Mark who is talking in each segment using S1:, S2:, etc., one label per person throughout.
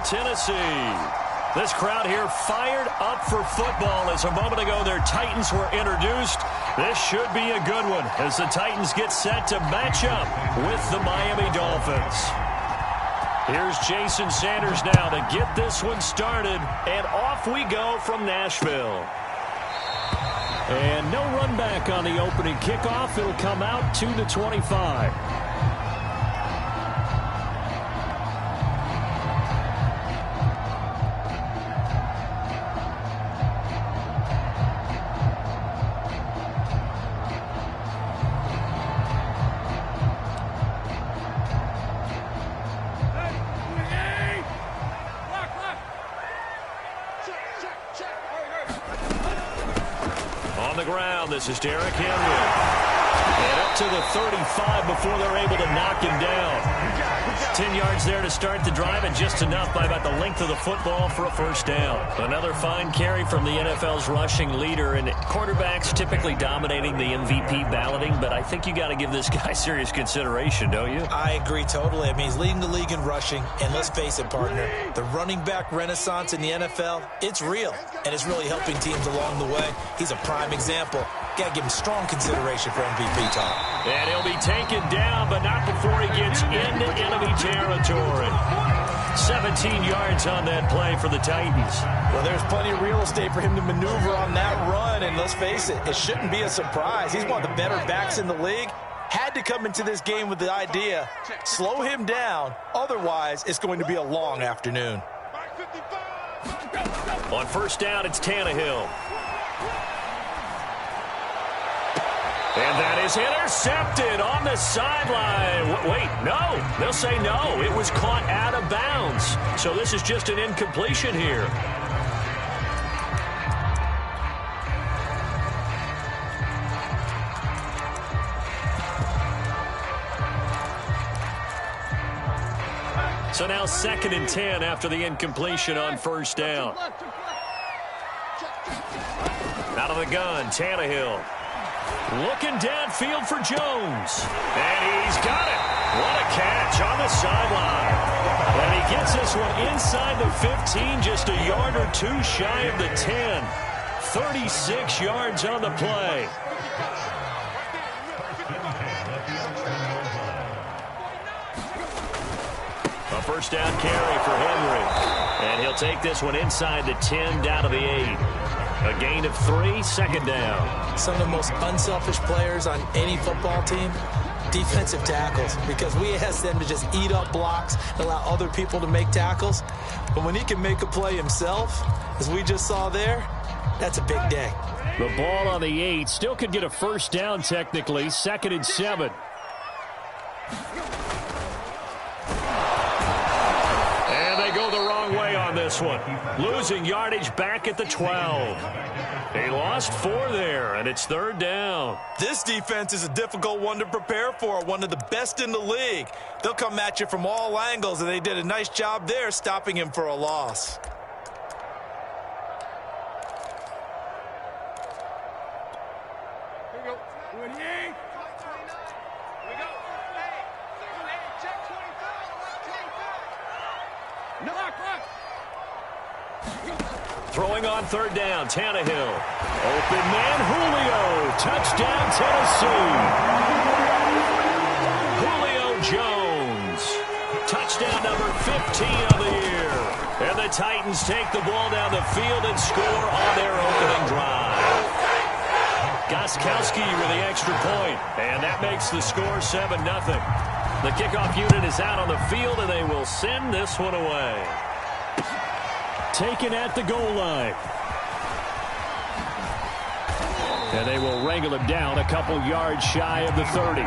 S1: Tennessee. This crowd here fired up for football as a moment ago their Titans were introduced. This should be a good one as the Titans get set to match up with the Miami Dolphins. Here's Jason Sanders now to get this one started, and off we go from Nashville. And no run back on the opening kickoff. It'll come out to the 25. This is Derrick Henry. And up to the 35 before they're able to knock him down. 10 yards there to start the drive, and just enough by about the length of the football for a first down. Another fine carry from the NFL's rushing leader, and quarterbacks typically dominating the MVP balloting, but I think you got to give this guy serious consideration, don't you?
S2: I agree totally. I mean, he's leading the league in rushing, and let's face it, partner, the running back renaissance in the NFL, it's real, and it's really helping teams along the way. He's a prime example. Got to give him strong consideration for MVP talk.
S1: And he'll be taken down, but not before he gets into enemy territory. 17 yards on that play for the Titans.
S2: Well, there's plenty of real estate for him to maneuver on that run, and let's face it, it shouldn't be a surprise. He's one of the better backs in the league. Had to come into this game with the idea, slow him down, otherwise it's going to be a long afternoon.
S1: On first down, it's Tannehill. And that is intercepted on the sideline. Wait, no. They'll say no. It was caught out of bounds. So this is just an incompletion here. So now 2nd and 10 after the incompletion on first down. Out of the gun, Tannehill. Looking downfield for Jones. And he's got it. What a catch on the sideline. And he gets this one inside the 15, just a yard or two shy of the 10. 36 yards on the play. A first down carry for Henry. And he'll take this one inside the 10 down to the 8. A gain of 3, 2nd down.
S2: Some of the most unselfish players on any football team, defensive tackles, because we ask them to just eat up blocks and allow other people to make tackles. But when he can make a play himself, as we just saw there, that's a big day.
S1: The ball on the 8 still could get a first down technically. 2nd and 7. Way on this one. Losing yardage back at the 12. They lost 4 there, and it's 3rd down.
S2: This defense is a difficult one to prepare for, one of the best in the league. They'll come at you from all angles, and they did a nice job there stopping him for a loss. Here we go. 28. Here we go. Check 25. No.
S1: Throwing on 3rd down, Tannehill. Open man, Julio. Touchdown, Tennessee. Julio Jones. Touchdown number 15 of the year. And the Titans take the ball down the field and score on their opening drive. Gostkowski with the extra point. And that makes the score 7-0. The kickoff unit is out on the field, and they will send this one away. Taken at the goal line. And they will wrangle him down a couple yards shy of the 30.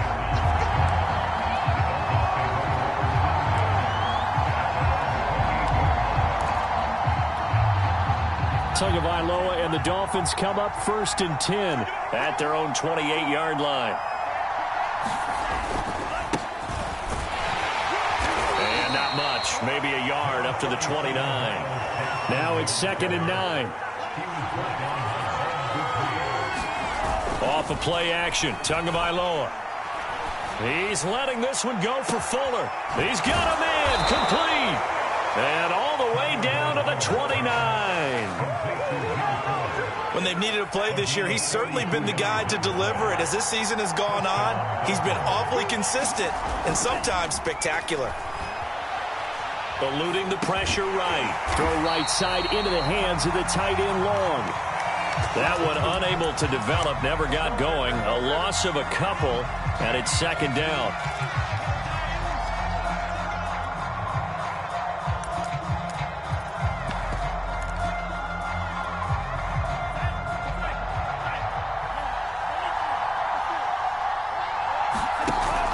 S1: Tagovailoa and the Dolphins come up 1st and 10 at their own 28-yard line. And not much, maybe a yard up to the 29. Now it's 2nd and 9. Off of play action, Tagovailoa. He's letting this one go for Fuller. He's got a man complete. And all the way down to the 29.
S2: When they've needed a play this year, he's certainly been the guy to deliver it. As this season has gone on, he's been awfully consistent and sometimes spectacular.
S1: Eluding the pressure right. Throw right side into the hands of the tight end Long. That one unable to develop, never got going. A loss of a couple, and it's second down.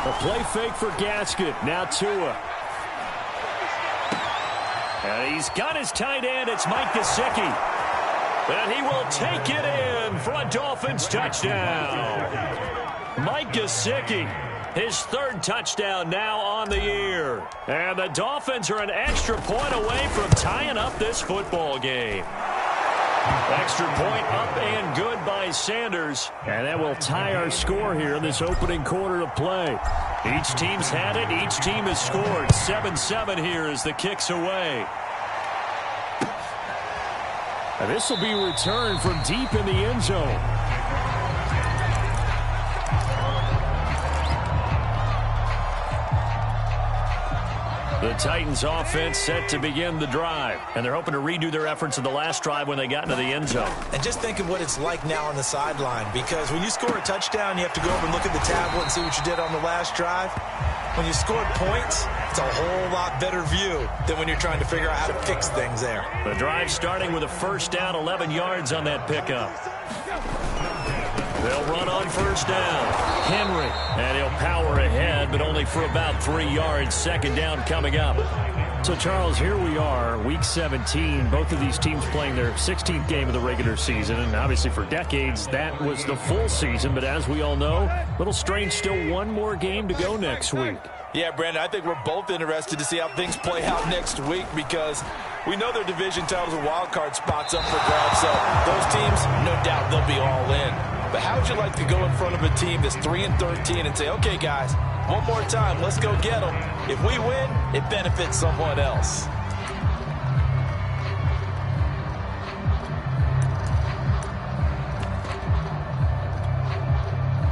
S1: A play fake for Gasket. Now Tua. And he's got his tight end. It's Mike Gesicki. And he will take it in for a Dolphins touchdown. Mike Gesicki, his third touchdown now on the year. And the Dolphins are an extra point away from tying up this football game. Extra point up and good by Sanders. And that will tie our score here in this opening quarter of play. Each team's had it. Each team has scored. 7-7 here as the kick's away. And this will be returned from deep in the end zone. The Titans offense set to begin the drive. And they're hoping to redo their efforts in the last drive when they got into the end zone.
S2: And just think of what it's like now on the sideline. Because when you score a touchdown, you have to go over and look at the tablet and see what you did on the last drive. When you scored points, it's a whole lot better view than when you're trying to figure out how to fix things there.
S1: The drive starting with a first down, 11 yards on that pickup. They'll run on first down. Henry, and he'll power ahead, but only for about 3 yards. Second down coming up. So, Charles, here we are, Week 17. Both of these teams playing their 16th game of the regular season. And obviously for decades, that was the full season. But as we all know, a little strange, still one more game to go next week.
S2: Yeah, Brandon, I think we're both interested to see how things play out next week because we know their division titles and wild card spots up for grabs. So those teams, no doubt, they'll be all in. But how would you like to go in front of a team that's 3-13 and say, okay, guys, one more time, let's go get them. If we win, it benefits someone else.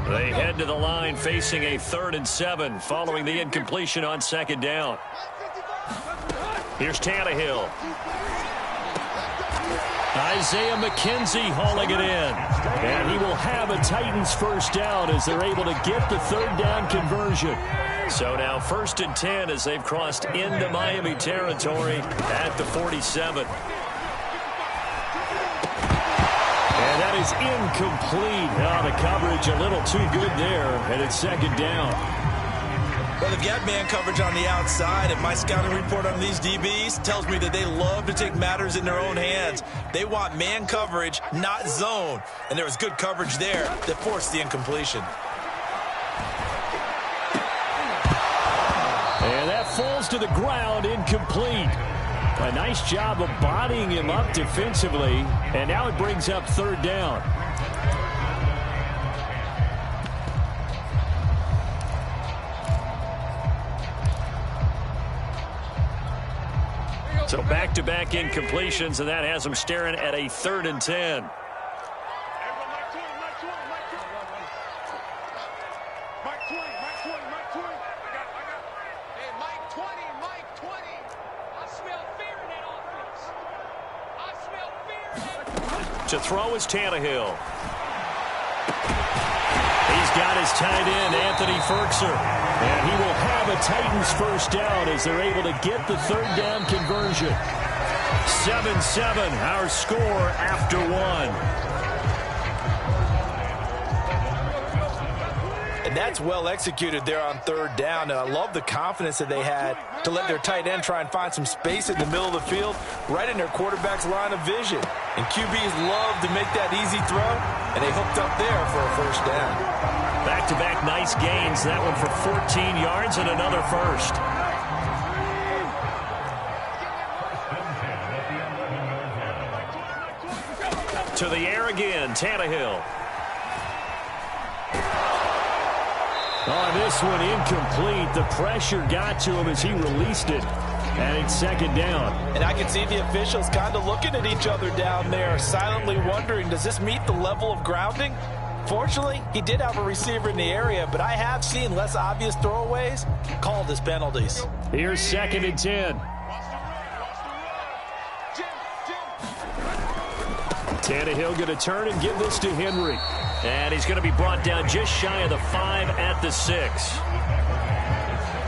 S1: They head to the line facing a 3rd and 7 following the incompletion on second down. Here's Tannehill. Isaiah McKenzie hauling it in. And he will have a Titans first down as they're able to get the 3rd down conversion. So now 1st and 10 as they've crossed into Miami territory at the 47. And that is incomplete. Oh, the coverage a little too good there, and it's second down.
S2: Well, they've got man coverage on the outside, and my scouting report on these DBs tells me that they love to take matters in their own hands. They want man coverage, not zone. And there was good coverage there that forced the incompletion.
S1: And that falls to the ground, incomplete. A nice job of bodying him up defensively, and now it brings up 3rd down. So back-to-back incompletions, and that has them staring at a 3rd and 10. To throw is Tannehill. He's got his tight end, Anthony Ferkser. And he will have a Titans first down as they're able to get the 3rd down conversion. 7-7, our score after 1.
S2: And that's well executed there on 3rd down. And I love the confidence that they had to let their tight end try and find some space in the middle of the field, right in their quarterback's line of vision. And QBs love to make that easy throw, and they hooked up there for a first down.
S1: Back-to-back nice gains. That one for 14 yards and another first. To the air again, Tannehill. Oh, this one incomplete. The pressure got to him as he released it. And it's second down.
S2: And I can see the officials kind of looking at each other down there, silently wondering, does this meet the level of grounding? Fortunately, he did have a receiver in the area, but I have seen less obvious throwaways called as penalties.
S1: Here's second and 10. Tannehill going to turn and give this to Henry. And he's going to be brought down just shy of the 5 at the 6.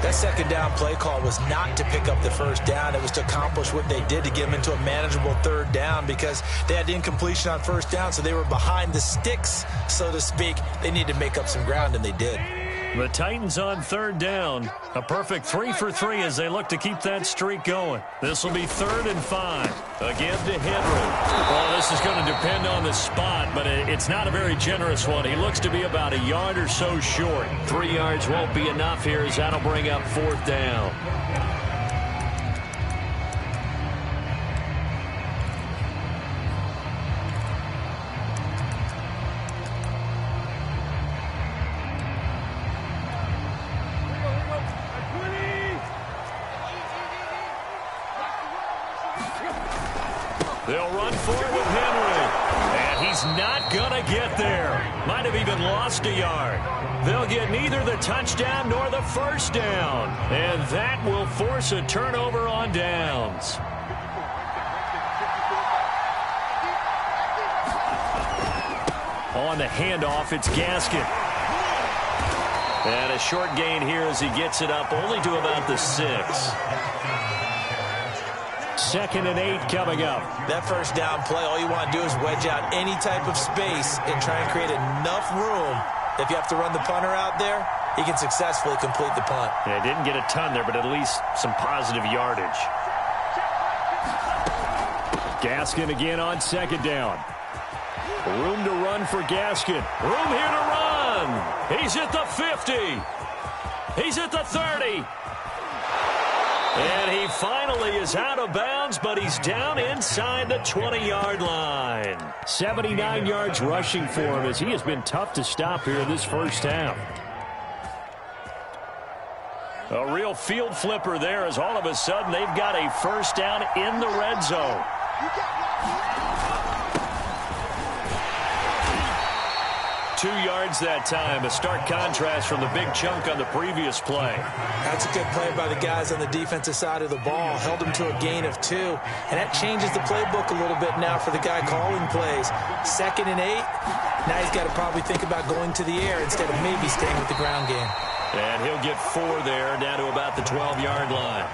S2: That second down play call was not to pick up the first down. It was to accomplish what they did to get them into a manageable third down because they had incompletion on first down, so they were behind the sticks, so to speak. They needed to make up some ground, and they did.
S1: The Titans on third down. A perfect 3 for 3 as they look to keep that streak going. This will be 3rd and 5. Again to Henry. Well, this is going to depend on the spot, but it's not a very generous one. He looks to be about a yard or so short. 3 yards won't be enough here as that'll bring up 4th down. They'll run for it with Henry. And he's not going to get there. Might have even lost a yard. They'll get neither the touchdown nor the first down. And that will force a turnover on downs. On the handoff, it's Gaskin. And a short gain here as he gets it up only to about the 6. 2nd and 8 coming up.
S2: That first down play, all you want to do is wedge out any type of space and try and create enough room. If you have to run the punter out there, he can successfully complete the punt.
S1: Yeah, didn't get a ton there, but at least some positive yardage. Gaskin again on 2nd down. Room to run for Gaskin. Room here to run. He's at the 50. He's at the 30. And he finally is out of bounds, but he's down inside the 20-yard line. 79 yards rushing for him as he has been tough to stop here in this first half. A real field flipper there as all of a sudden they've got a first down in the red zone. 2 yards that time, a stark contrast from the big chunk on the previous play.
S2: That's a good play by the guys on the defensive side of the ball. Held them to a gain of 2, and that changes the playbook a little bit now for the guy calling plays. 2nd and 8, now he's got to probably think about going to the air instead of maybe staying with the ground game.
S1: And he'll get 4 there, down to about the 12-yard line.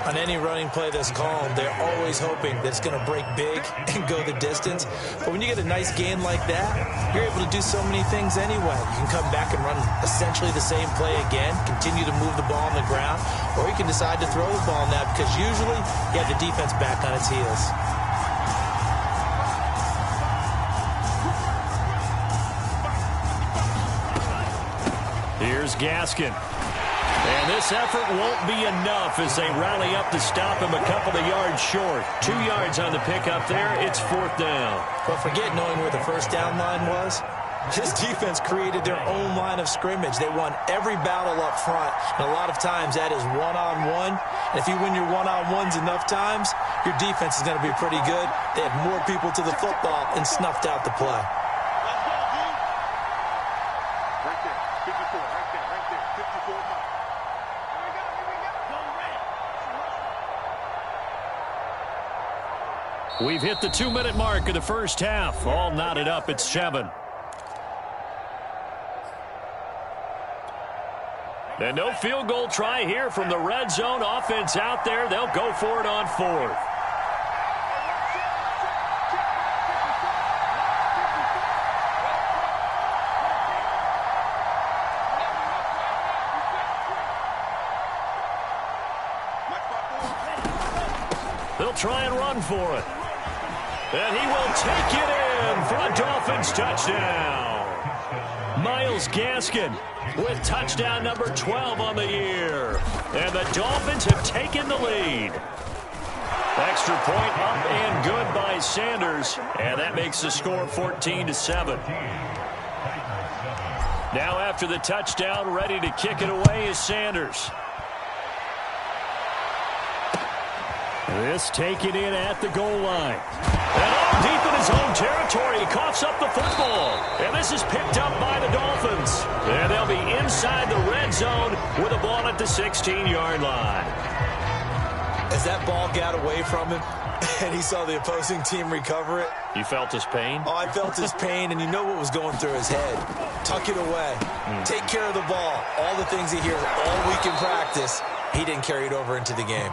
S2: On any running play that's called, they're always hoping that it's going to break big and go the distance. But when you get a nice gain like that, you're able to do so many things anyway. You can come back and run essentially the same play again, continue to move the ball on the ground, or you can decide to throw the ball now because usually you have the defense back on its heels.
S1: Here's Gaskin. And this effort won't be enough as they rally up to stop him a couple of yards short. 2 yards on the pickup there. It's 4th down.
S2: But forget knowing where the first down line was. This defense created their own line of scrimmage. They won every battle up front. And a lot of times that is one-on-one. And if you win your one-on-ones enough times, your defense is going to be pretty good. They had more people to the football and snuffed out the play.
S1: We've hit the 2-minute mark of the first half. All knotted up at 7. And no field goal try here from the red zone. Offense out there. They'll go for it on 4th. They'll try and run for it. And he will take it in for a Dolphins touchdown. Myles Gaskin with touchdown number 12 on the year. And the Dolphins have taken the lead. Extra point up and good by Sanders. And that makes the score 14-7. Now after the touchdown, ready to kick it away is Sanders. This taken in at the goal line. And all deep in his own territory, he coughs up the football. And this is picked up by the Dolphins. And they'll be inside the red zone with a ball at the 16-yard line.
S2: As that ball got away from him and he saw the opposing team recover it.
S1: You felt his pain?
S2: Oh, I felt his pain, and you know what was going through his head. Tuck it away. Take care of the ball. All the things he hears all week in practice, he didn't carry it over into the game.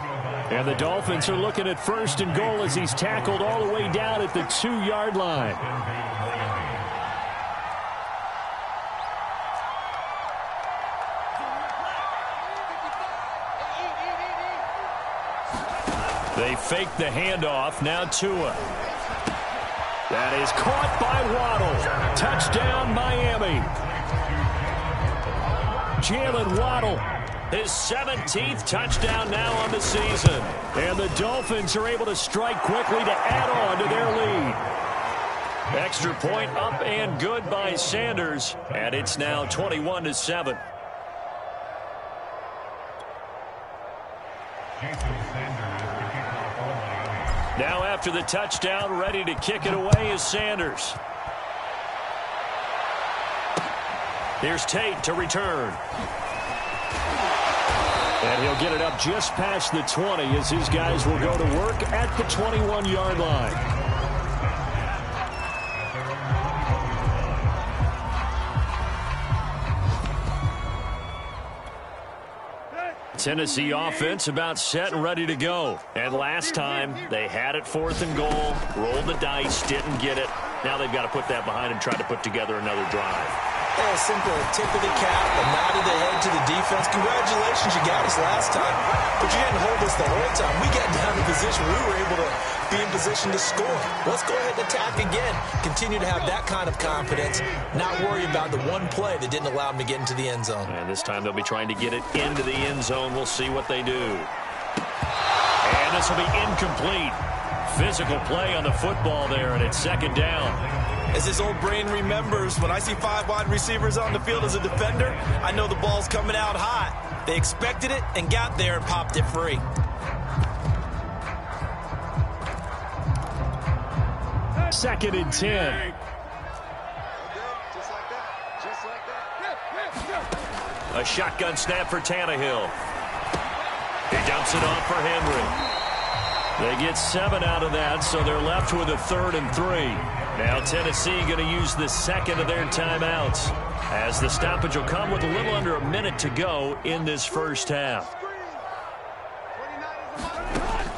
S1: And the Dolphins are looking at 1st and goal as he's tackled all the way down at the 2-yard line. They fake the handoff. Now Tua. That is caught by Waddle. Touchdown, Miami. Jalen Waddle, his 17th touchdown now on the season. And the Dolphins are able to strike quickly to add on to their lead. Extra point up and good by Sanders. And it's now 21-7. Now after the touchdown, ready to kick it away is Sanders. Here's Tate to return. And he'll get it up just past the 20 as his guys will go to work at the 21-yard line. Tennessee offense about set and ready to go. And last time, they had it 4th and goal, rolled the dice, didn't get it. Now they've got to put that behind and try to put together another drive.
S2: Yeah, simple tip of the cap, a nod of the head to the defense. Congratulations, you got us last time, but you didn't hold us the whole time. We got down to position. We were able to be in position to score. Let's go ahead and attack again. Continue to have that kind of confidence, not worry about the one play that didn't allow them to get into the end zone.
S1: And this time they'll be trying to get it into the end zone. We'll see what they do. And this will be incomplete. Physical play on the football there, and it's 2nd down.
S2: As his old brain remembers, when I see 5 wide receivers on the field as a defender, I know the ball's coming out hot. They expected it and got there and popped it free.
S1: Second and 10. A shotgun snap for Tannehill. He dumps it off for Henry. They get 7 out of that, so they're left with a 3rd and 3. Now Tennessee going to use the 2nd of their timeouts, as the stoppage will come with a little under a minute to go in this first half.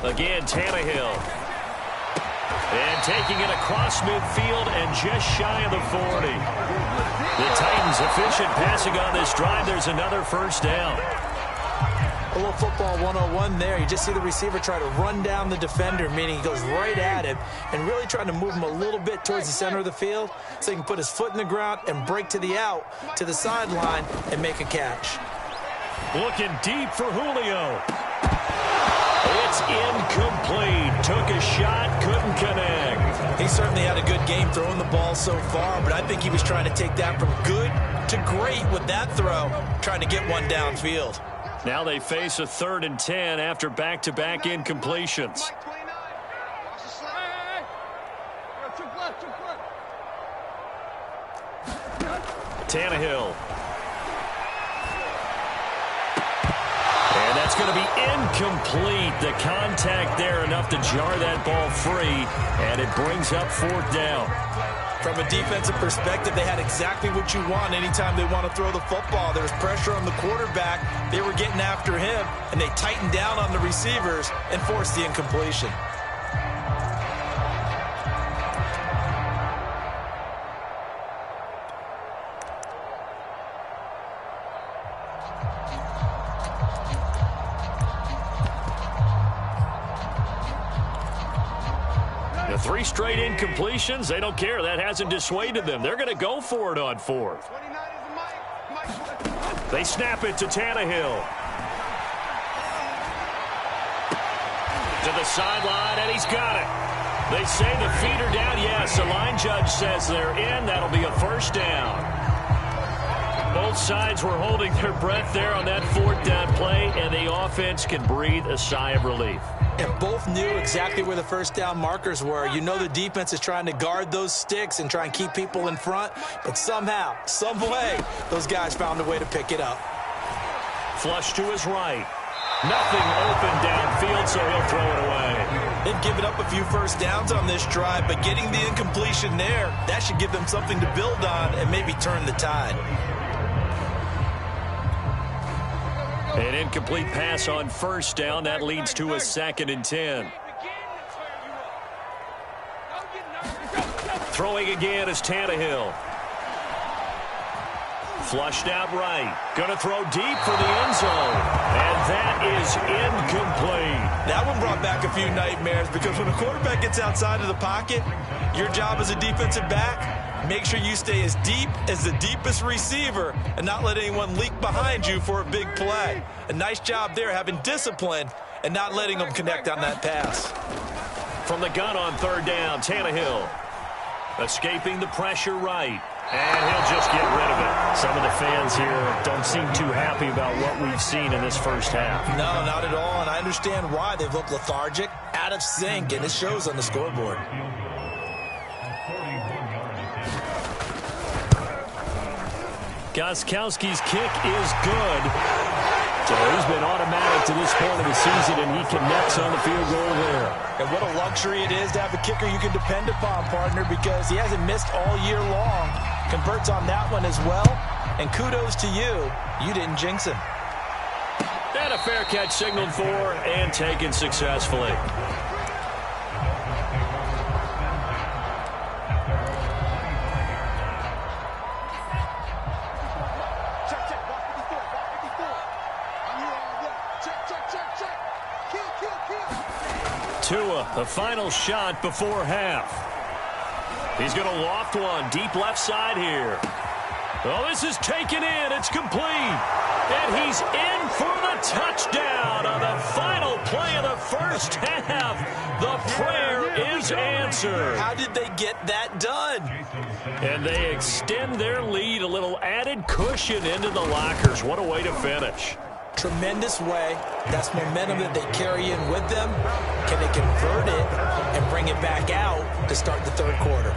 S1: Again, Tannehill. And taking it across midfield and just shy of the 40. The Titans efficient passing on this drive. There's another first down.
S2: A little football 101 there. You just see the receiver try to run down the defender, meaning he goes right at him and really trying to move him a little bit towards the center of the field so he can put his foot in the ground and break to the out, to the sideline, and make a catch.
S1: Looking deep for Julio. It's incomplete. Took a shot, couldn't connect.
S2: He certainly had a good game throwing the ball so far, but I think he was trying to take that from good to great with that throw, trying to get one downfield.
S1: Now they face a 3rd and 10 after back-to-back incompletions. Tannehill. And that's going to be incomplete. The contact there enough to jar that ball free, and it brings up 4th down.
S2: From a defensive perspective, they had exactly what you want anytime they want to throw the football. There was pressure on the quarterback. They were getting after him, and they tightened down on the receivers and forced the incompletion.
S1: The 3 straight incompletions, they don't care. That hasn't dissuaded them. They're going to go for it on 4th. They snap it to Tannehill. To the sideline, and he's got it. They say the feet are down. Yes, the line judge says they're in. That'll be a first down. Both sides were holding their breath there on that fourth down play, and the offense can breathe a sigh of relief.
S2: And both knew exactly where the first down markers were. You know the defense is trying to guard those sticks and try and keep people in front, but somehow, some way, those guys found a way to pick it up.
S1: Flush to his right. Nothing open downfield, so he'll throw it away.
S2: They've given up a few first downs on this drive, but getting the incompletion there, that should give them something to build on and maybe turn the tide.
S1: An incomplete pass on first down. That leads to a 2nd and 10. Throwing again is Tannehill. Flushed out right. Going to throw deep for the end zone. And that is incomplete.
S2: That one brought back a few nightmares because when a quarterback gets outside of the pocket, your job as a defensive back, make sure you stay as deep as the deepest receiver and not let anyone leak behind you for a big play. A nice job there having discipline and not letting them connect on that pass.
S1: From the gun on third down, Tannehill. Escaping the pressure right. And he'll just get rid of it. Some of the fans here don't seem too happy about what we've seen in this first half.
S2: No, not at all, and I understand why. They've looked lethargic, out of sync, and it shows on the scoreboard.
S1: Gostkowski's kick is good. So he's been automatic to this point of the season, and he connects on the field goal there.
S2: And what a luxury it is to have a kicker you can depend upon, partner, because he hasn't missed all year long. Converts on that one as well. And kudos to you. You didn't jinx him.
S1: And a fair catch signaled for and taken successfully. Tua, the final shot before half. He's going to loft one deep left side here. Oh, this is taken in. It's complete. And he's in for the touchdown on the final play of the first half. The prayer is answered.
S2: How did they get that done?
S1: And they extend their lead, a little added cushion into the lockers. What a way to finish.
S2: Tremendous way. That's momentum that they carry in with them. Can they convert it and bring it back out to start the third quarter?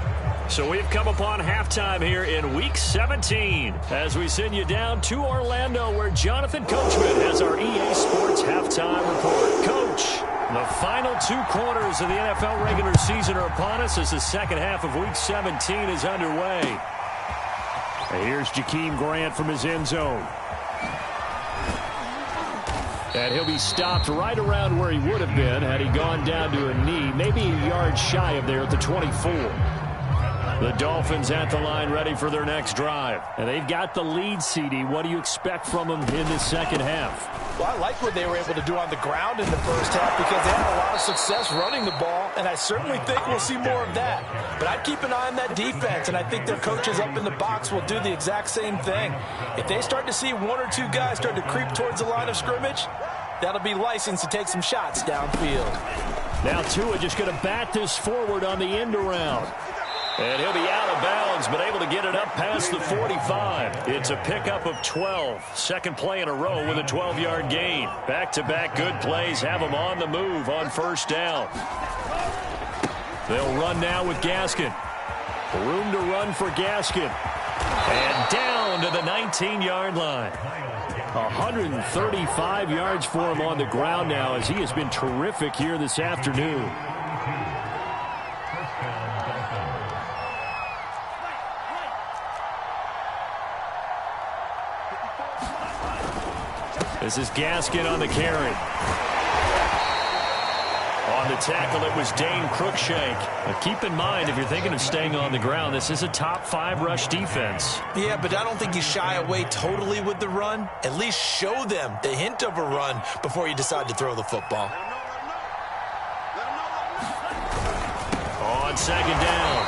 S1: So we've come upon halftime here in Week 17 as we send you down to Orlando where Jonathan Coachman has our EA Sports Halftime Report. Coach, the final 2 quarters of the NFL regular season are upon us as the second half of Week 17 is underway. And here's Jakeem Grant from his end zone. And he'll be stopped right around where he would have been had he gone down to a knee, maybe a yard shy of there at the 24. The Dolphins at the line ready for their next drive. And they've got the lead, CD. What do you expect from them in the second half?
S2: Well, I like what they were able to do on the ground in the first half because they had a lot of success running the ball, and I certainly think we'll see more of that. But I'd keep an eye on that defense, and I think their coaches up in the box will do the exact same thing. If they start to see 1 or 2 guys start to creep towards the line of scrimmage, that'll be licensed to take some shots downfield.
S1: Now Tua just going to bat this forward on the end around. And he'll be out of bounds, but able to get it up past the 45. It's a pickup of 12. Second play in a row with a 12-yard gain. Back-to-back good plays have them on the move on first down. They'll run now with Gaskin. Room to run for Gaskin. And down to the 19-yard line. 135 yards for him on the ground now as he has been terrific here this afternoon. This is Gaskin on the carry. On the tackle, it was Dane Cruikshank. But keep in mind, if you're thinking of staying on the ground, this is a top 5 rush defense.
S2: Yeah, but I don't think you shy away totally with the run. At least show them the hint of a run before you decide to throw the football.
S1: On second down,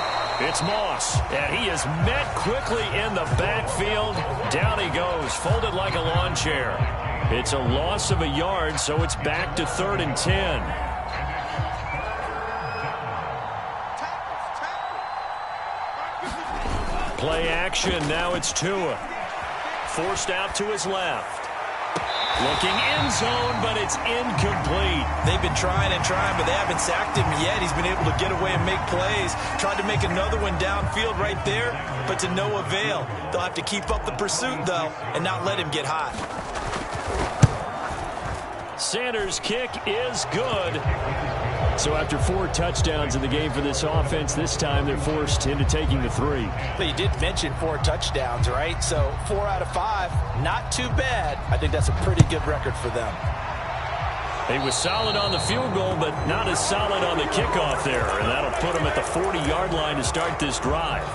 S1: it's Moss. And he is met quickly in the backfield. Down he goes, folded like a lawn chair. It's a loss of a yard, so it's back to 3rd and 10. Play action, now it's Tua. forced out to his left. Looking end zone, but it's incomplete.
S2: They've been trying and trying, but they haven't sacked him yet. He's been able to get away and make plays. Tried to make another one downfield right there, but to no avail. They'll have to keep up the pursuit, though, and not let him get hot.
S1: Sanders' kick is good. So after 4 touchdowns in the game for this offense, this time they're forced into taking the 3.
S2: But you did mention 4 touchdowns, right? So 4 out of 5, not too bad. I think that's a pretty good record for them.
S1: He was solid on the field goal, but not as solid on the kickoff there. And that'll put him at the 40-yard line to start this drive.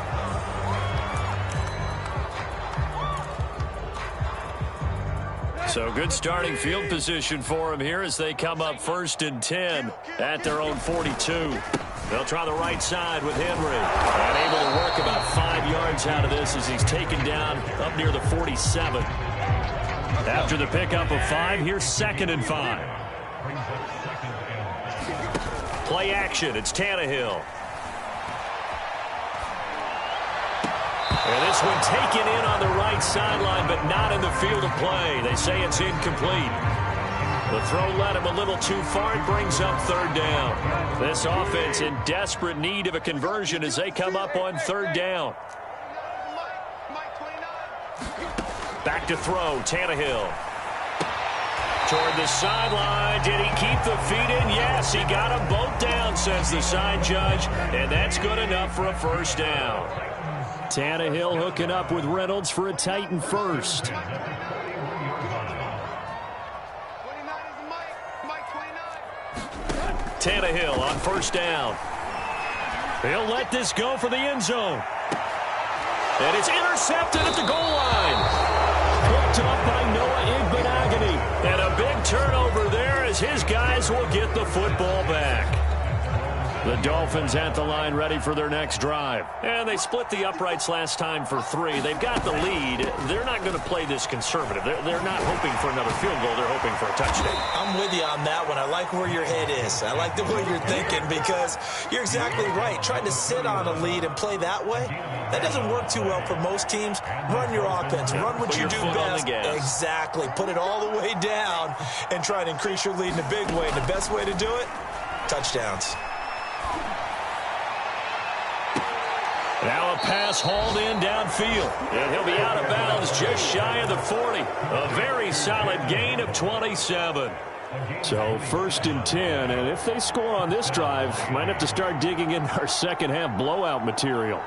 S1: So good starting field position for him here as they come up 1st and 10 at their own 42. They'll try the right side with Henry. And able to work about 5 yards out of this as he's taken down up near the 47. After the pickup of 5, here's 2nd and 5. Play action. It's Tannehill. And this one taken in on the right sideline, but not in the field of play. They say it's incomplete. The throw led him a little too far. It brings up 3rd down. This offense in desperate need of a conversion as they come up on 3rd down. Back to throw, Tannehill. Toward the sideline. Did he keep the feet in? Yes, he got them both down, says the side judge. And that's good enough for a 1st down. Tannehill hooking up with Reynolds for a Titan first. Tannehill on 1st down. He'll let this go for the end zone. And it's intercepted at the goal line. Picked up by Noah Igbenogany. And a big turnover there as his guys will get the football back. The Dolphins at the line ready for their next drive. And they split the uprights last time for 3. They've got the lead. They're not going to play this conservative. They're not hoping for another field goal. They're hoping for a touchdown.
S2: I'm with you on that one. I like where your head is. I like the way you're thinking because you're exactly right. Trying to sit on a lead and play that way, that doesn't work too well for most teams. Run your offense. Run what you do best. Exactly. Put it all the way down and try to increase your lead in a big way. And the best way to do it, touchdowns.
S1: Now a pass hauled in downfield. And he'll be out of bounds just shy of the 40. A very solid gain of 27. So 1st and 10. And if they score on this drive, might have to start digging in our second half blowout material.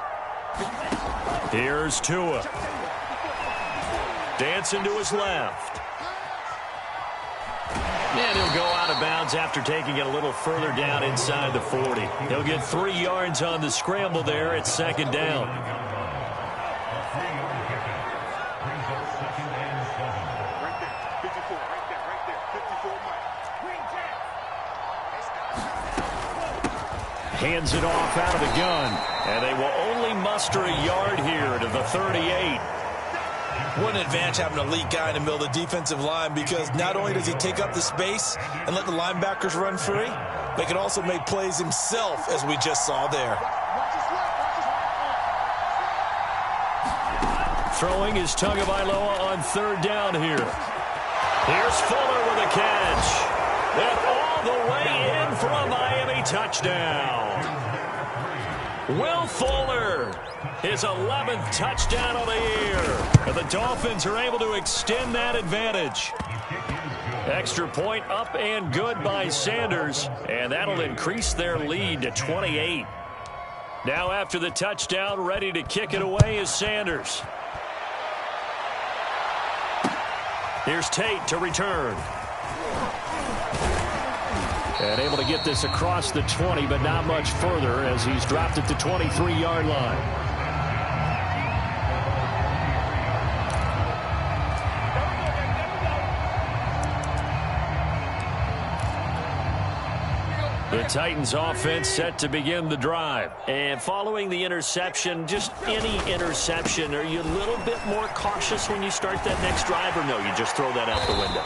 S1: Here's Tua. Dancing to his left. And he'll go out of bounds after taking it a little further down inside the 40. He'll get 3 yards on the scramble there at 2nd down. Hands it off out of the gun. And they will only muster a yard here to the 38.
S2: What an advantage having an elite guy in the middle of the defensive line because not only does he take up the space and let the linebackers run free, but he can also make plays himself, as we just saw there.
S1: Throwing is Tagovailoa on 3rd down here. Here's Fuller with a catch. And all the way in for a Miami touchdown. Will Fuller, his 11th touchdown of the year. And the Dolphins are able to extend that advantage. Extra point up and good by Sanders. And that'll increase their lead to 28. Now after the touchdown, ready to kick it away is Sanders. Here's Tate to return. And able to get this across the 20, but not much further as he's dropped at the 23-yard line. The Titans offense set to begin the drive. And following the interception, just any interception, are you a little bit more cautious when you start that next drive, or no, you just throw that out the window?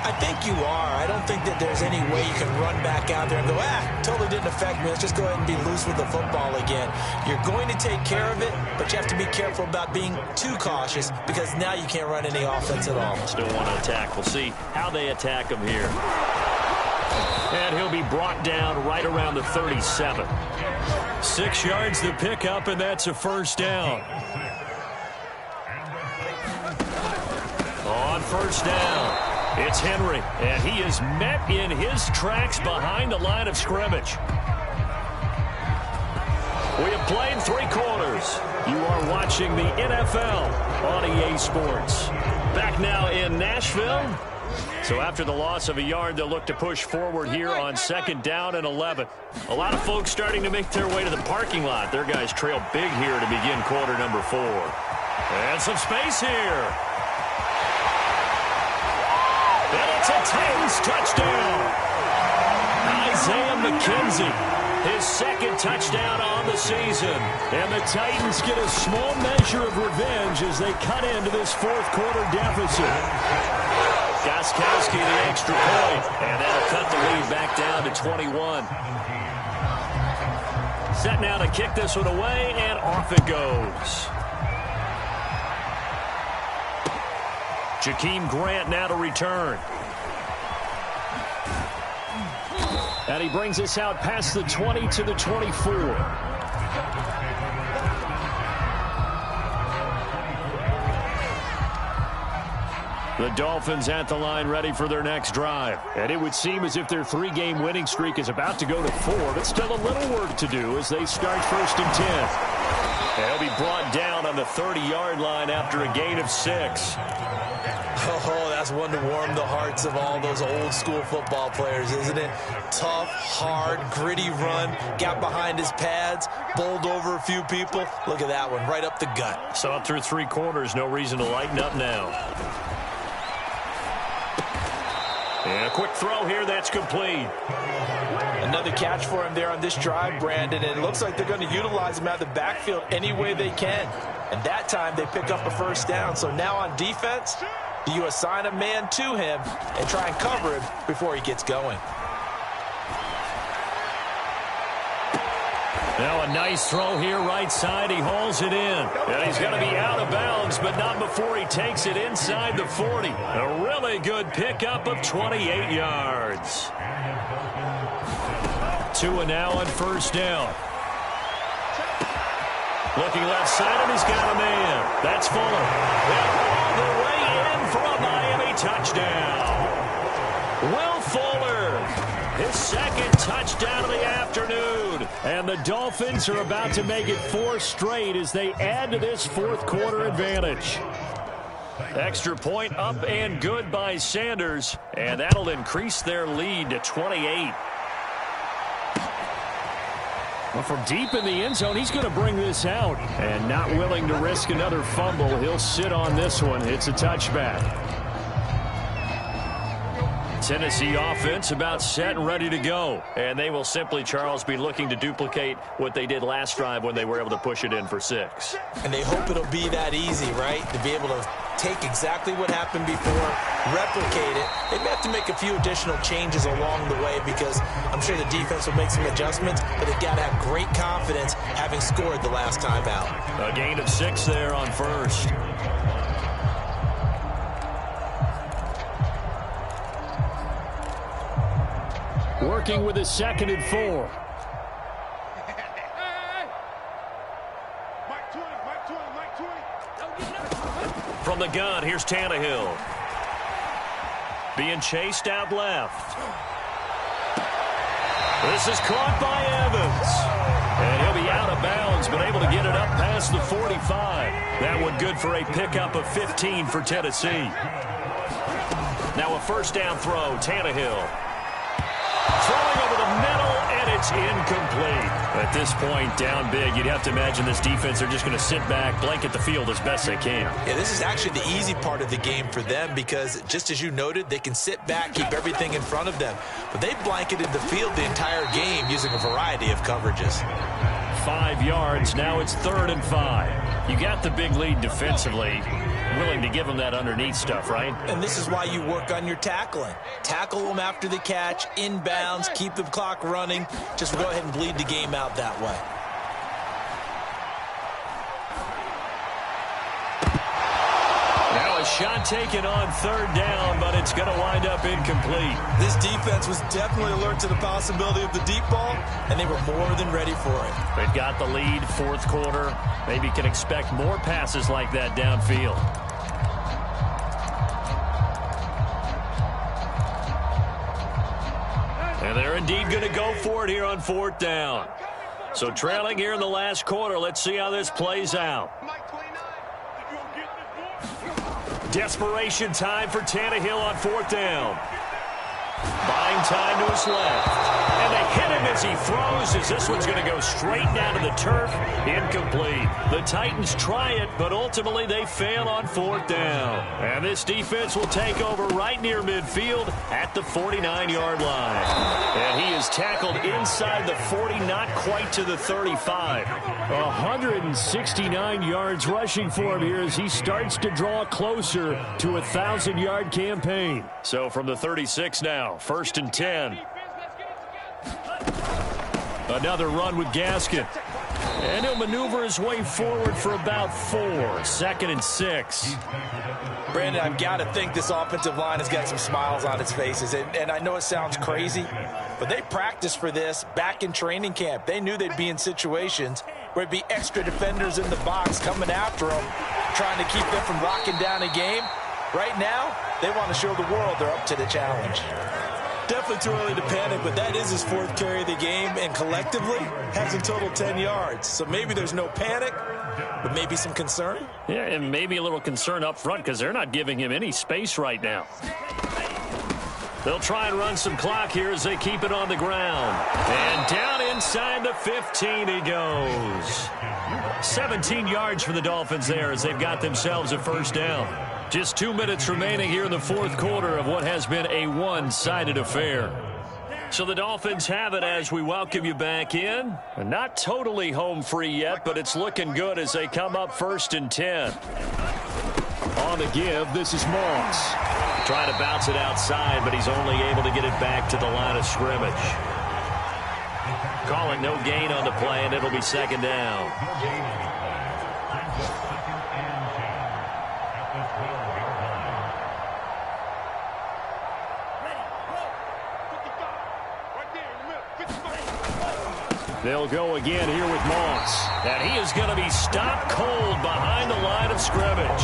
S2: I think you are. I don't think that there's any way you can run back out there and go, totally didn't affect me. Let's just go ahead and be loose with the football again. You're going to take care of it, but you have to be careful about being too cautious because now you can't run any offense at all.
S1: Still want to attack. We'll see how they attack him here. And he'll be brought down right around the 37. 6 yards to pick up, and that's a first down. On first down, it's Henry, and he is met in his tracks behind the line of scrimmage. We have played 3 quarters. You are watching the NFL on EA Sports. Back now in Nashville. So after the loss of a yard, they'll look to push forward here on 2nd down and 11. A lot of folks starting to make their way to the parking lot. Their guys trail big here to begin quarter number 4. And some space here. And it's a Titans touchdown. Isaiah McKenzie, his 2nd touchdown on the season. And the Titans get a small measure of revenge as they cut into this 4th quarter deficit. Gostkowski the extra point, and that'll cut the lead back down to 21. Set now to kick this one away, and off it goes. Jakeem Grant now to return. And he brings us out past the 20 to the 24. The Dolphins at the line ready for their next drive. And it would seem as if their 3-game winning streak is about to go to 4, but still a little work to do as they start 1st and 10. And he'll be brought down on the 30-yard line after a gain of 6.
S2: Oh, that's one to warm the hearts of all those old-school football players, isn't it? Tough, hard, gritty run, got behind his pads, bowled over a few people. Look at that one, right up the gut.
S1: So up through 3 quarters, no reason to lighten up now. And a quick throw here, that's complete.
S2: Another catch for him there on this drive, Brandon, and it looks like they're going to utilize him out of the backfield any way they can. And that time they pick up a 1st down. So now on defense, do you assign a man to him and try and cover him before he gets going?
S1: Now a nice throw here right side. He hauls it in. And he's going to be out of bounds, but not before he takes it inside the 40. A really good pickup of 28 yards. 2 and now on 1st down. Looking left side, and he's got a man. That's Fuller. And all the way in for a Miami touchdown. Will Fuller, his 2nd touchdown of the afternoon. And the Dolphins are about to make it 4 straight as they add to this 4th quarter advantage. Extra point up and good by Sanders. And that'll increase their lead to 28. Well, from deep in the end zone, he's going to bring this out. And not willing to risk another fumble, he'll sit on this one. It's a touchback. Tennessee offense about set and ready to go. And they will simply, Charles, be looking to duplicate what they did last drive when they were able to push it in for 6.
S2: And they hope it'll be that easy, right? To be able to take exactly what happened before, replicate it. They may have to make a few additional changes along the way because I'm sure the defense will make some adjustments, but they've got to have great confidence having scored the last time out.
S1: A gain of 6 there on 1st. Working with his 2nd and 4. From the gun, here's Tannehill. Being chased out left. This is caught by Evans. And he'll be out of bounds, but able to get it up past the 45. That one good for a pickup of 15 for Tennessee. Now a 1st down throw, Tannehill. Throwing over the middle, and it's incomplete. At this point, down big, you'd have to imagine this defense are just going to sit back, blanket the field as best they can.
S2: Yeah, this is actually the easy part of the game for them because, just as you noted, they can sit back, keep everything in front of them. But they blanketed the field the entire game using a variety of coverages.
S1: 5 yards, now it's 3rd and 5. You got the big lead defensively. willing to give him that underneath stuff, right?
S2: And this is why you work on your tackling. Tackle them after the catch, inbounds, keep the clock running. Just go ahead and bleed the game out that way.
S1: Now a shot taken on third down, but it's going to wind up incomplete.
S2: This defense was definitely alert to the possibility of the deep ball, and they were more than ready for it.
S1: They've got the lead, fourth quarter. Maybe can expect more passes like that downfield. And they're indeed going to go for it here on fourth down. So trailing here in the last quarter. Let's see how this plays out. Desperation time for Tannehill on fourth down. Buying time to his left. And they hit him as he throws, as this one's going to go straight down to the turf. Incomplete. The Titans try it, but ultimately they fail on fourth down. And this defense will take over right near midfield at the 49-yard line. And he is tackled inside the 40, not quite to the 35. 169 yards rushing for him here as he starts to draw closer to a 1,000-yard campaign. So from the 36 now, 1st and 10. Another run with Gaskin. And he'll maneuver his way forward for about 4. 2nd and 6.
S2: Brandon, I've got to think this offensive line has got some smiles on its faces. And I know it sounds crazy, but they practiced for this back in training camp. They knew they'd be in situations where it'd be extra defenders in the box coming after them, trying to keep them from locking down a game. Right now, they want to show the world they're up to the challenge. Definitely too early to panic, but that is his 4th carry of the game, and collectively has in total 10 yards. So maybe there's no panic, but maybe some concern.
S1: Yeah, and maybe a little concern up front because they're not giving him any space right now. They'll try and run some clock here as they keep it on the ground. And down inside the 15 he goes. 17 yards for the Dolphins there as they've got themselves a first down. Just 2 minutes remaining here in the fourth quarter of what has been a one-sided affair. So the Dolphins have it as we welcome you back in. Not totally home free yet, but it's looking good as they come up 1st and 10. On the give, this is Moss. Trying to bounce it outside, but he's only able to get it back to the line of scrimmage. Calling no gain on the play, and it'll be 2nd down. They'll go again here with Moss. And he is going to be stopped cold behind the line of scrimmage.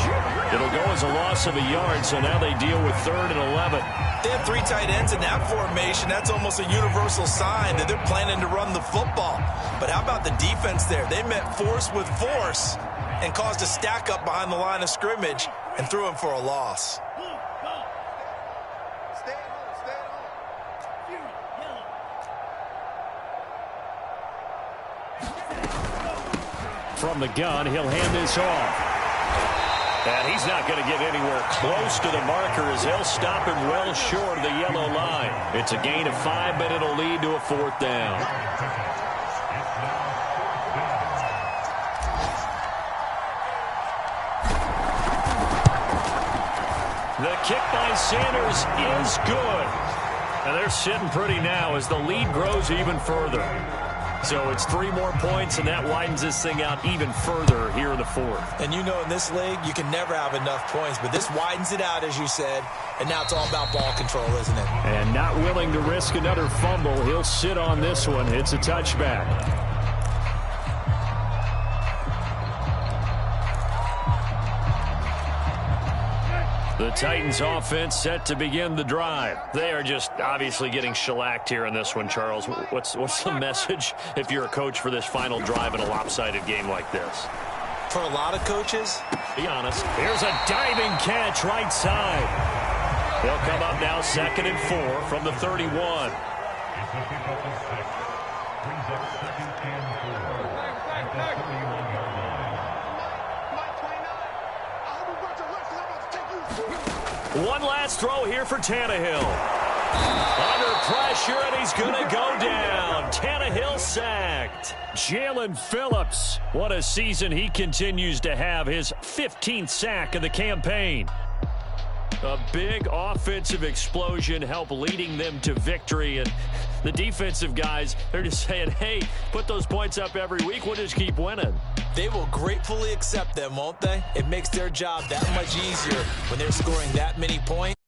S1: It'll go as a loss of a yard, so now they deal with 3rd and 11.
S2: They have 3 tight ends in that formation. That's almost a universal sign that they're planning to run the football. But how about the defense there? They met force with force and caused a stack up behind the line of scrimmage and threw him for a loss.
S1: From the gun, he'll hand this off. And he's not going to get anywhere close to the marker as they'll stop him well short of the yellow line. It's a gain of 5, but it'll lead to a 4th down. The kick by Sanders is good. And they're sitting pretty now as the lead grows even further. So it's 3 more points, and that widens this thing out even further here in the 4th.
S2: And you know in this league, you can never have enough points, but this widens it out, as you said, and now it's all about ball control, isn't it?
S1: And not willing to risk another fumble. He'll sit on this one. It's a touchback. The Titans offense set to begin the drive. They are just obviously getting shellacked here in this one, Charles. What's the message if you're a coach for this final drive in a lopsided game like this?
S2: For a lot of coaches,
S1: be honest. Here's a diving catch right side. They'll come up now 2nd and 4 from the 31. One last throw here for Tannehill. Under pressure, and he's going to go down. Tannehill sacked. Jalen Phillips, what a season he continues to have, his 15th sack of the campaign. A big offensive explosion helped leading them to victory. And the defensive guys, they're just saying, hey, put those points up every week. We'll just keep winning.
S2: They will gratefully accept them, won't they? It makes their job that much easier when they're scoring that many points.